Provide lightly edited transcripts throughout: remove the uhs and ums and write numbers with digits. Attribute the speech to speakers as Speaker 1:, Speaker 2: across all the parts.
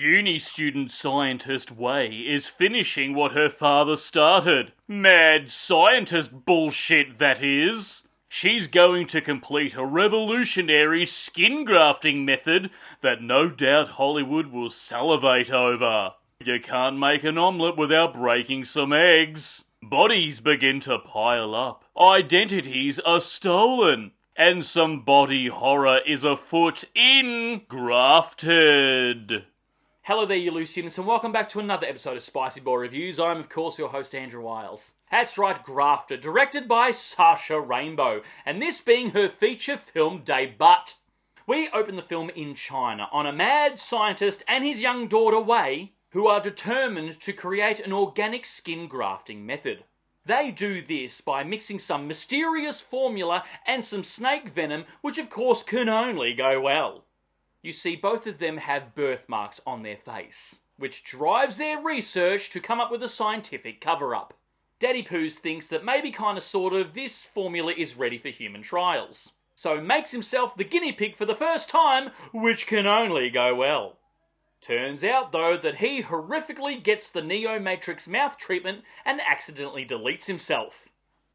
Speaker 1: Uni student scientist Wei is finishing what her father started. Mad scientist bullshit, that is. She's going to complete a revolutionary skin grafting method that no doubt Hollywood will salivate over. You can't make an omelette without breaking some eggs. Bodies begin to pile up. Identities are stolen. And some body horror is afoot in Grafted.
Speaker 2: Hello there, you loose students, and welcome back to another episode of Spicy Boy Reviews. I'm, of course, your host, Andrew Iles. That's right, Grafted, directed by Sasha Rainbow, and this being her feature film debut. We open the film in China on a mad scientist and his young daughter Wei, who are determined to create an organic skin grafting method. They do this by mixing some mysterious formula and some snake venom, which of course can only go well. You see, both of them have birthmarks on their face, which drives their research to come up with a scientific cover-up. Daddy Poos thinks that maybe kinda sorta this formula is ready for human trials, so makes himself the guinea pig for the first time, which can only go well. Turns out, though, that he horrifically gets the Neo Matrix mouth treatment and accidentally deletes himself.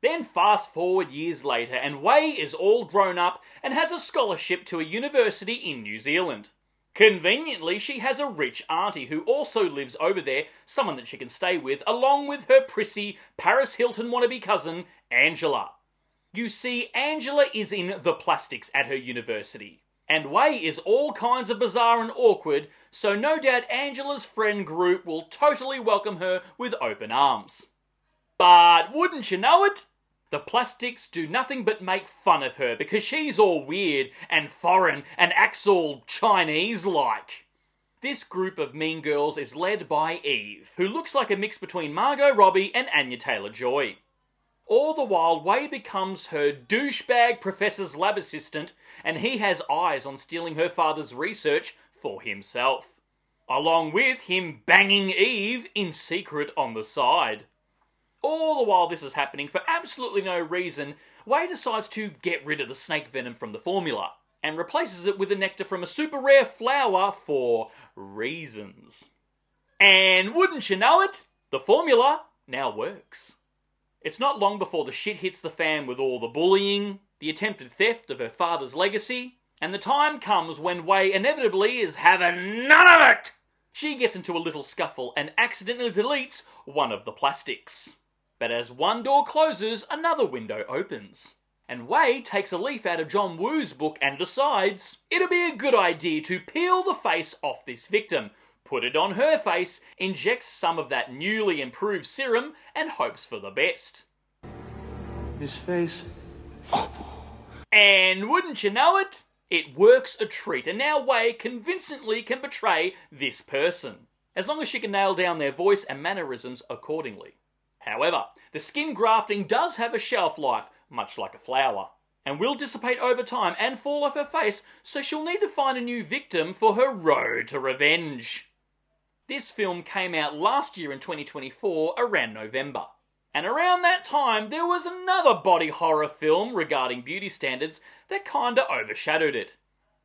Speaker 2: Then fast forward years later, and Wei is all grown up and has a scholarship to a university in New Zealand. Conveniently, she has a rich auntie who also lives over there, someone that she can stay with, along with her prissy Paris Hilton wannabe cousin, Angela. You see, Angela is in the plastics at her university, and Wei is all kinds of bizarre and awkward, so no doubt Angela's friend group will totally welcome her with open arms. But wouldn't you know it? The plastics do nothing but make fun of her because she's all weird and foreign and acts all Chinese-like. This group of mean girls is led by Eve, who looks like a mix between Margot Robbie and Anya Taylor-Joy. All the while, Wei becomes her douchebag professor's lab assistant, and he has eyes on stealing her father's research for himself, along with him banging Eve in secret on the side. All the while this is happening, for absolutely no reason, Wei decides to get rid of the snake venom from the formula, and replaces it with the nectar from a super rare flower for reasons. And wouldn't you know it, the formula now works. It's not long before the shit hits the fan with all the bullying, the attempted theft of her father's legacy, and the time comes when Wei inevitably is having none of it! She gets into a little scuffle and accidentally deletes one of the plastics. But as one door closes, another window opens. And Wei takes a leaf out of John Woo's book and decides it'd be a good idea to peel the face off this victim, put it on her face, injects some of that newly improved serum, and hopes for the best.
Speaker 3: His face.
Speaker 2: And wouldn't you know it, it works a treat, and now Wei convincingly can betray this person, as long as she can nail down their voice and mannerisms accordingly. However, the skin grafting does have a shelf life, much like a flower, and will dissipate over time and fall off her face, so she'll need to find a new victim for her road to revenge. This film came out last year in 2024, around November. And around that time, there was another body horror film regarding beauty standards that kinda overshadowed it.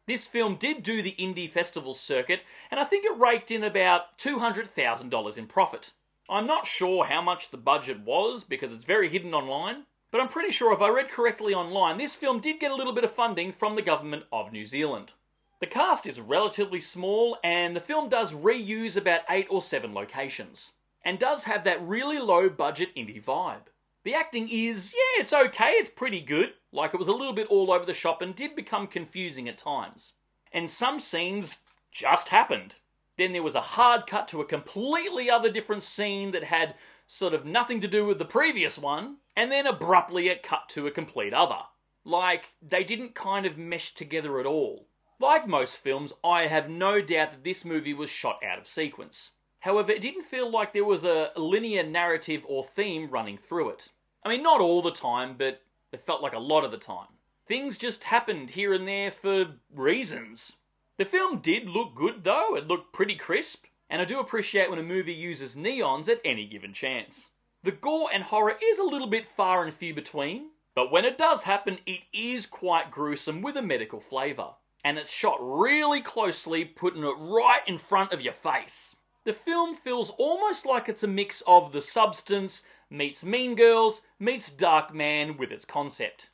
Speaker 2: This film did do the indie festival circuit, and I think it raked in about $200,000 in profit. I'm not sure how much the budget was, because it's very hidden online, but I'm pretty sure if I read correctly online, this film did get a little bit of funding from the government of New Zealand. The cast is relatively small, and the film does reuse about 8 or 7 locations, and does have that really low budget indie vibe. The acting is, it's okay, it's pretty good, like it was a little bit all over the shop and did become confusing at times. And some scenes just happened. Then there was a hard cut to a completely other different scene that had sort of nothing to do with the previous one, and then abruptly it cut to a complete other. Like, they didn't kind of mesh together at all. Like most films, I have no doubt that this movie was shot out of sequence. However, it didn't feel like there was a linear narrative or theme running through it. I mean, not all the time, but it felt like a lot of the time. Things just happened here and there for reasons. The film did look good though, it looked pretty crisp, and I do appreciate when a movie uses neons at any given chance. The gore and horror is a little bit far and few between, but when it does happen, it is quite gruesome with a medical flavour. and it's shot really closely, putting it right in front of your face. The film feels almost like it's a mix of The Substance meets Mean Girls meets Darkman with its concept.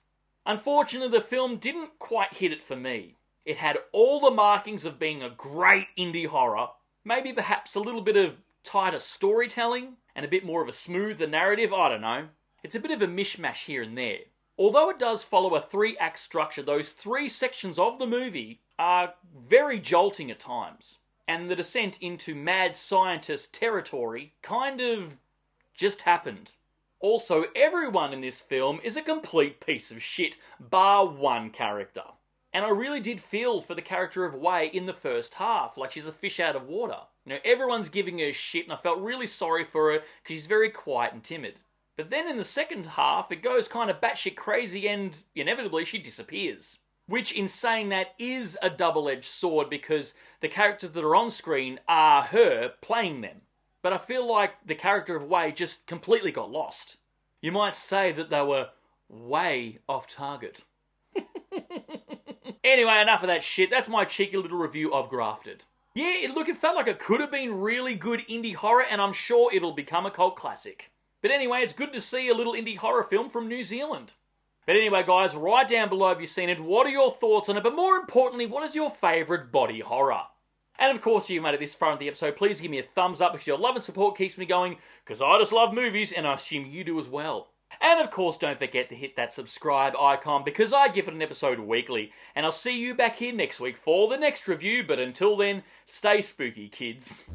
Speaker 2: Unfortunately, the film didn't quite hit it for me. It had all the markings of being a great indie horror, maybe perhaps a little bit of tighter storytelling, and a bit more of a smoother narrative, I don't know. It's a bit of a mishmash here and there. Although it does follow a 3-act structure, those 3 sections of the movie are very jolting at times. And the descent into mad scientist territory kind of just happened. Also, everyone in this film is a complete piece of shit, bar one character. And I really did feel for the character of Wei in the first half, like she's a fish out of water. You know, everyone's giving her shit, and I felt really sorry for her because she's very quiet and timid. But then in the second half, it goes kind of batshit crazy and inevitably she disappears. Which, in saying that, is a double-edged sword because the characters that are on screen are her playing them. But I feel like the character of Wei just completely got lost. You might say that they were way off target. Anyway, enough of that shit. That's my cheeky little review of Grafted. Yeah, it felt like it could have been really good indie horror, and I'm sure it'll become a cult classic. But anyway, it's good to see a little indie horror film from New Zealand. But anyway, guys, write down below if you've seen it. What are your thoughts on it? But more importantly, what is your favourite body horror? And of course, if you made it this far in the episode, please give me a thumbs up because your love and support keeps me going, because I just love movies, and I assume you do as well. And of course, don't forget to hit that subscribe icon because I give it an episode weekly. And I'll see you back here next week for the next review. But until then, stay spooky, kids.